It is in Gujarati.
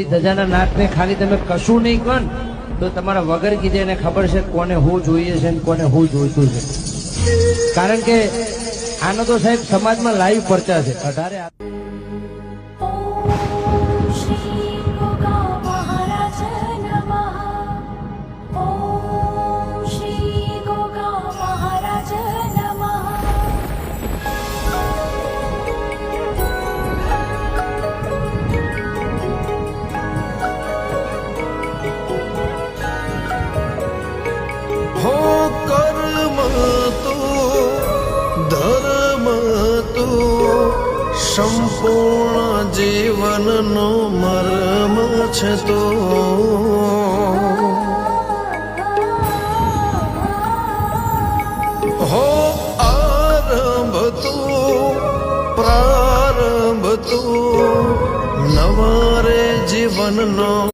ધજાના નાથને ખાલી તમે કશું નહીં કહો ને તો તમારા વગર કીધે એને ખબર છે કોને હું જોઈએ છે ને કોને હું જોઈતું છે. કારણ કે આનો તો સાહેબ સમાજમાં લાઈવ પરચા છે. 18 हो कर्म तो धर्म तो संपूर्ण जीवन नो मर्म छे तो हो आरंभ तो प्रारंभ तो नवारे जीवन नो